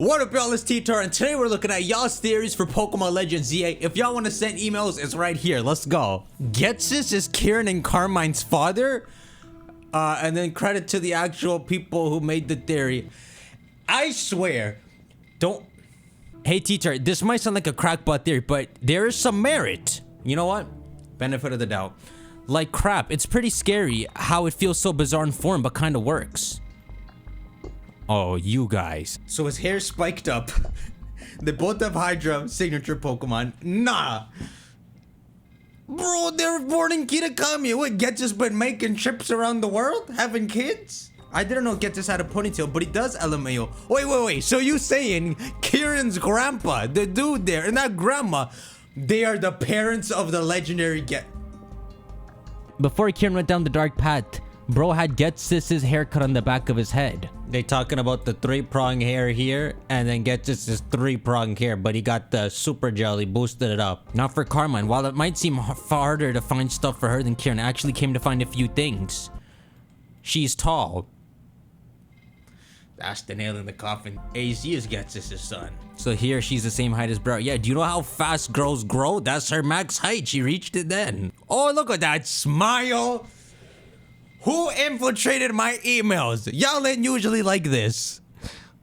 What up, y'all? It's ttar, and today we're looking at y'all's theories for Pokemon Legends ZA. If y'all want to send emails, it's right here. Let's go. Getsis is Kieran and Carmine's father. And then credit to the actual people who made the theory. I swear, don't... Hey, ttar, this might sound like a crackpot theory, but there is some merit. You know what? Benefit of the doubt. Like crap, it's pretty scary how it feels so bizarre in form, but kind of works. Oh, you guys. So his hair spiked up. They both have Hydra signature Pokemon. Nah. Bro, they were born in Kitakami. What, Getsis been making trips around the world? Having kids? I didn't know Getsis had a ponytail, but he does LMAO. Wait. So you saying Kieran's grandpa, the dude there, and that grandma, they are the parents of the legendary Before Kieran went down the dark path, bro had Getsis' haircut on the back of his head. They talking about the 3-prong hair here, and then Getsis' 3-prong hair, but he got the super jelly, boosted it up. Not for Carmine. While it might seem harder to find stuff for her than Kieran, I actually came to find a few things. She's tall. That's the nail in the coffin. AZ is Getsis' son. So here, she's the same height as bro. Yeah, do you know how fast girls grow? That's her max height. She reached it then. Oh, look at that smile. Who infiltrated my emails? Y'all ain't usually like this.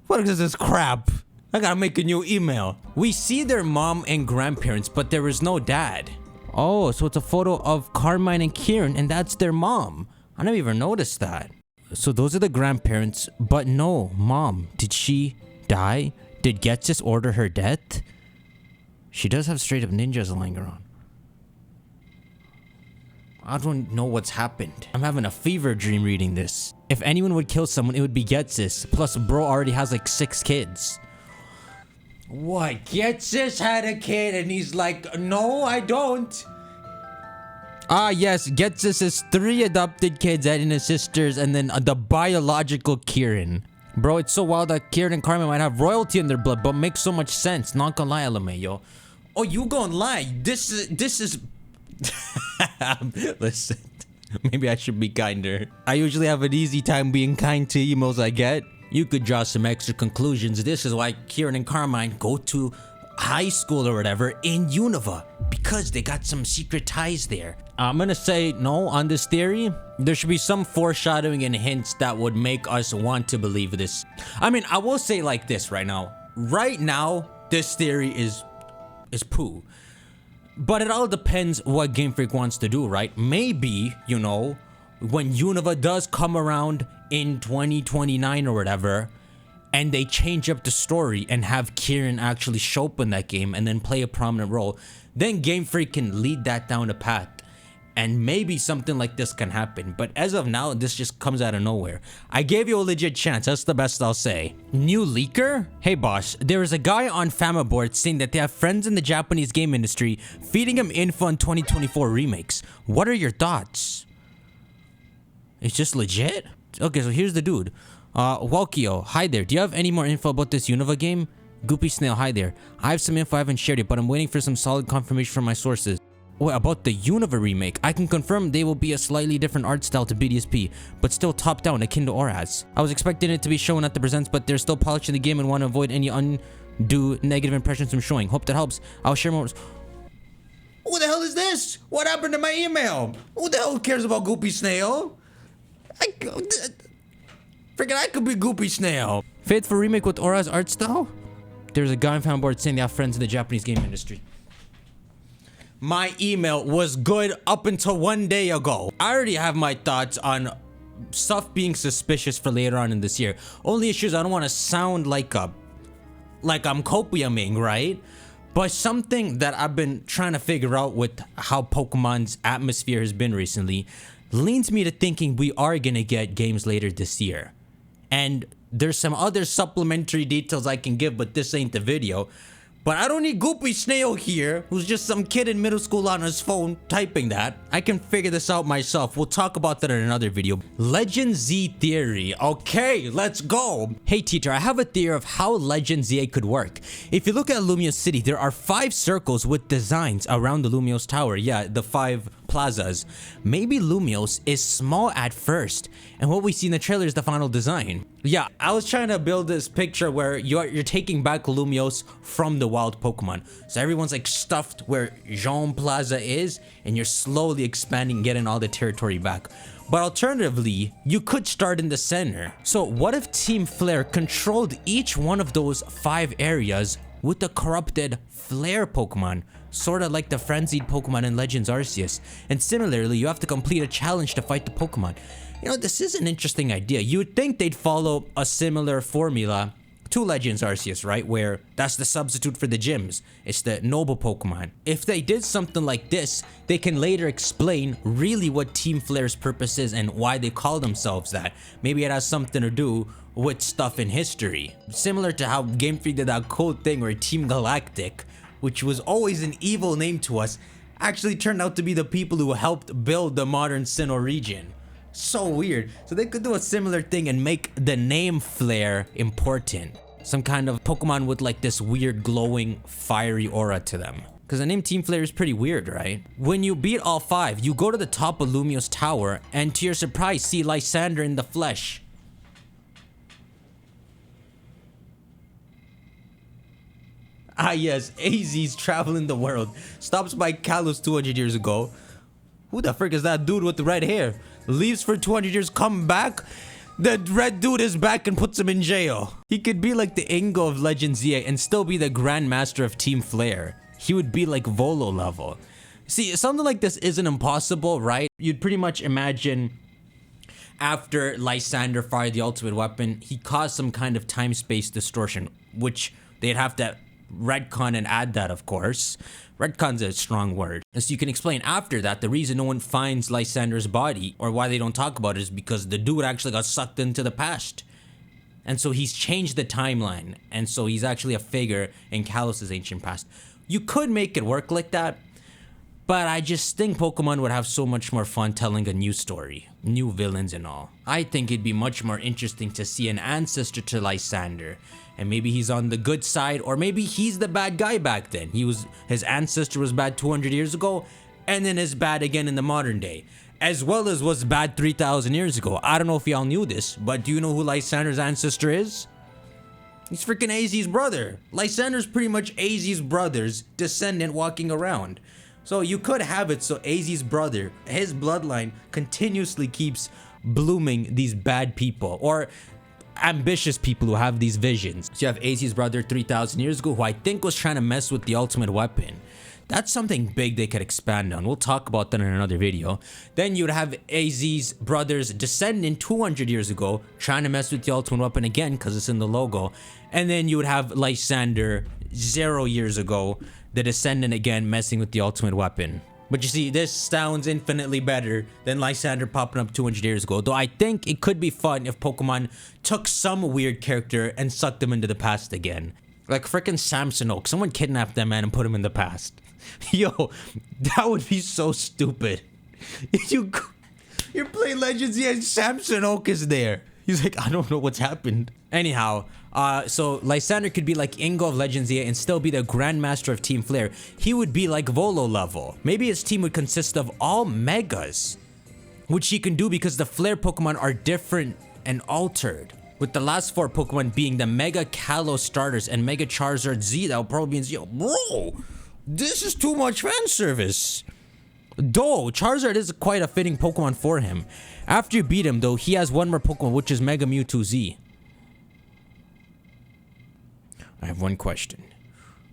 What is this crap? I gotta make a new email. We see their mom and grandparents, but there is no dad. Oh, so it's a photo of Carmine and Kieran, and that's their mom. I never even noticed that. So those are the grandparents, but no, mom. Did she die? Did Getsis order her death? She does have straight up ninjas lying around. I don't know what's happened. I'm having a fever dream reading this. If anyone would kill someone, it would be Getsis. Plus, bro already has like 6 kids. What? Getsis had a kid and he's like, no, I don't. Ah, yes. Getsis has 3 adopted kids, adding his sisters, and then the biological Kieran. Bro, it's so wild that Kieran and Carmine might have royalty in their blood, but makes so much sense. Not gonna lie, LMAO. Oh, you gonna lie? This is... Listen, maybe I should be kinder. I usually have an easy time being kind to emails I get. You could draw some extra conclusions. This is why Kieran and Carmine go to high school or whatever in Unova, because they got some secret ties there. I'm gonna say no on this theory. There should be some foreshadowing and hints that would make us want to believe this. I mean, I will say like this right now. Right now, this theory is poo. But it all depends what Game Freak wants to do, right? Maybe, you know, when Unova does come around in 2029 or whatever, and they change up the story and have Kieran actually show up in that game and then play a prominent role, then Game Freak can lead that down a path. And maybe something like this can happen. But as of now, this just comes out of nowhere. I gave you a legit chance. That's the best I'll say. New leaker? Hey boss, there is a guy on Fama board saying that they have friends in the Japanese game industry feeding him info on 2024 remakes. What are your thoughts? It's just legit? Okay, so here's the dude. Walkio, hi there. Do you have any more info about this Unova game? Goopy Snail, hi there. I have some info I haven't shared yet, but I'm waiting for some solid confirmation from my sources. What about the Unova remake? I can confirm they will be a slightly different art style to BDSP, but still top down akin to Auraz. I was expecting it to be shown at the presents, but they're still polishing the game and want to avoid any undue negative impressions from showing. Hope that helps. I'll share more. Who the hell is this? What happened to my email? Who the hell cares about Goopy Snail? Freaking I could be Goopy Snail. Faithful remake with Auraz art style? There's a guy on fan board saying they have friends in the Japanese game industry. My email was good up until 1 day ago. I already have my thoughts on stuff being suspicious for later on in this year. Only issue is I don't want to sound like I'm copiuming, right? But something that I've been trying to figure out with how Pokemon's atmosphere has been recently leans me to thinking we are gonna get games later this year. And there's some other supplementary details I can give, but this ain't the video. But I don't need Goopy Snail here, who's just some kid in middle school on his phone typing that. I can figure this out myself. We'll talk about that in another video. Legend Z theory. Okay, let's go. Hey ttar, I have a theory of how Legend ZA could work. If you look at Lumiose City, there are 5 circles with designs around the Lumiose Tower. Yeah, the 5 plazas. Maybe Lumiose is small at first, and what we see in the trailer is the final design. Yeah, I was trying to build this picture where you're taking back Lumiose from the wild Pokemon. So everyone's like stuffed where Jean Plaza is, and you're slowly expanding, getting all the territory back. But alternatively, you could start in the center. So what if Team Flare controlled each one of those 5 areas with the corrupted Flare Pokemon, sort of like the frenzied Pokemon in Legends Arceus. And similarly, you have to complete a challenge to fight the Pokemon. You know, this is an interesting idea. You would think they'd follow a similar formula to Legends Arceus, right? Where that's the substitute for the gyms. It's the noble Pokemon. If they did something like this, they can later explain really what Team Flare's purpose is and why they call themselves that. Maybe it has something to do with stuff in history. Similar to how Game Freak did that cool thing where Team Galactic, which was always an evil name to us, actually turned out to be the people who helped build the modern Sinnoh region. So weird. So they could do a similar thing and make the name Flare important. Some kind of Pokemon with like this weird glowing fiery aura to them. Because the name Team Flare is pretty weird, right? When you beat all 5, you go to the top of Lumiose Tower and to your surprise see Lysandre in the flesh. Ah yes, AZ's traveling the world. Stops by Kalos 200 years ago. Who the frick is that dude with the red hair? Leaves for 200 years, come back? The red dude is back and puts him in jail. He could be like the Ingo of Legends ZA and still be the Grandmaster of Team Flare. He would be like Volo level. See, something like this isn't impossible, right? You'd pretty much imagine after Lysandre fired the ultimate weapon, he caused some kind of time-space distortion, which they'd have to retcon and add that, of course. Retcon's a strong word. And so you can explain after that the reason no one finds Lysandre's body, or why they don't talk about it, is because the dude actually got sucked into the past. And so he's changed the timeline. And so he's actually a figure in Kalos' ancient past. You could make it work like that, but I just think Pokemon would have so much more fun telling a new story, new villains and all. I think it'd be much more interesting to see an ancestor to Lysandre, and maybe he's on the good side, or maybe he's the bad guy back then. His ancestor was bad 200 years ago, and then is bad again in the modern day, as well as was bad 3,000 years ago. I don't know if y'all knew this, but do you know who Lysandre's ancestor is? He's freaking AZ's brother. Lysandre's pretty much AZ's brother's descendant walking around. So you could have it so AZ's brother, his bloodline, continuously keeps blooming these bad people, or ambitious people who have these visions. So you have AZ's brother 3,000 years ago, who I think was trying to mess with the ultimate weapon. That's something big they could expand on. We'll talk about that in another video. Then you'd have AZ's brother's descendant 200 years ago trying to mess with the ultimate weapon again because it's in the logo. And then you would have Lysandre 0 years ago, the descendant again, messing with the ultimate weapon. But you see, this sounds infinitely better than Lysandre popping up 200 years ago. Though I think it could be fun if Pokemon took some weird character and sucked them into the past again. Like frickin' Samson Oak. Someone kidnapped that man and put him in the past. Yo, that would be so stupid. You're playing Legends and Samson Oak is there. He's like, I don't know what's happened. Anyhow, so Lysandre could be like Ingo of Legends ZA and still be the Grandmaster of Team Flare. He would be like Volo level. Maybe his team would consist of all Megas, which he can do because the Flare Pokemon are different and altered. With the last 4 Pokemon being the Mega Kalos starters and Mega Charizard Z, that will probably be bro, this is too much fan service. Though Charizard is quite a fitting Pokemon for him. After you beat him though, he has one more Pokemon, which is Mega Mewtwo Z. I have one question.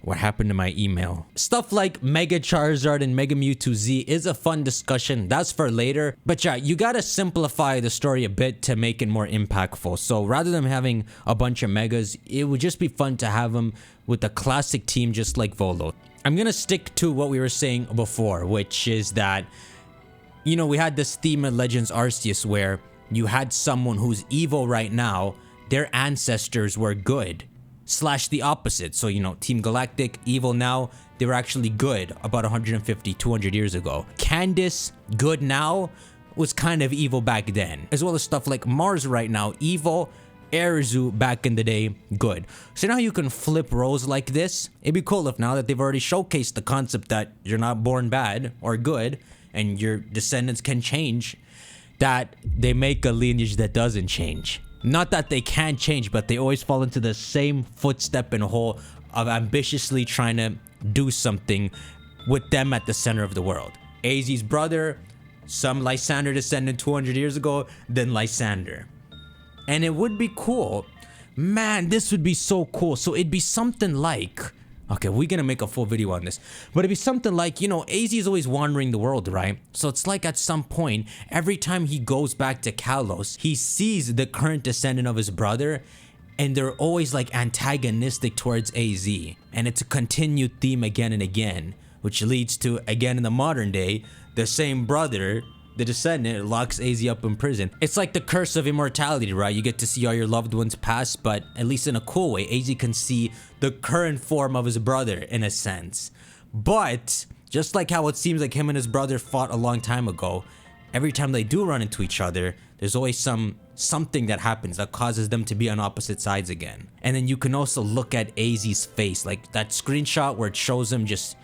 What happened to my email? Stuff like Mega Charizard and Mega Mewtwo Z is a fun discussion. That's for later. But yeah, you gotta simplify the story a bit to make it more impactful. So rather than having a bunch of Megas, it would just be fun to have them with a classic team just like Volo. I'm gonna stick to what we were saying before, which is that, you know, we had this theme in Legends Arceus where you had someone who's evil right now, their ancestors were good. Slash the opposite. So, you know, Team Galactic, evil now, they were actually good about 150, 200 years ago. Candace, good now, was kind of evil back then. As well as stuff like Mars right now, evil, Erzu back in the day, good. So now you can flip roles like this. It'd be cool if now that they've already showcased the concept that you're not born bad or good, and your descendants can change, that they make a lineage that doesn't change. Not that they can't change, but they always fall into the same footstep and hole of ambitiously trying to do something with them at the center of the world. AZ's brother, some Lysandre descendant 200 years ago, then Lysandre. And it would be cool. Man, this would be so cool. So it'd be something like... Okay, we're gonna make a full video on this. But it'd be something like, you know, AZ is always wandering the world, right? So it's like at some point, every time he goes back to Kalos, he sees the current descendant of his brother, and they're always like antagonistic towards AZ. And it's a continued theme again and again, which leads to, again in the modern day, the same brother, the descendant, locks AZ up in prison. It's like the curse of immortality, right? You get to see all your loved ones pass, but at least in a cool way, AZ can see the current form of his brother in a sense. But just like how it seems like him and his brother fought a long time ago, every time they do run into each other, there's always something that happens that causes them to be on opposite sides again. And then you can also look at AZ's face, like that screenshot where it shows him just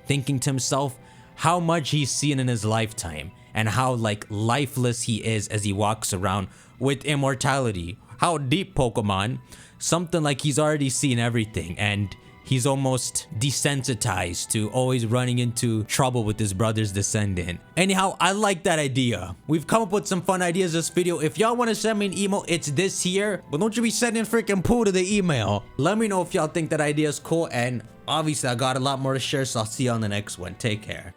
thinking to himself how much he's seen in his lifetime and how like lifeless he is as he walks around with immortality. How deep, Pokemon? Something like he's already seen everything and he's almost desensitized to always running into trouble with his brother's descendant. Anyhow, I like that idea. We've come up with some fun ideas this video. If y'all want to send me an email, it's this here. But don't you be sending freaking poo to the email. Let me know if y'all think that idea is cool. And obviously, I got a lot more to share, so I'll see you on the next one. Take care.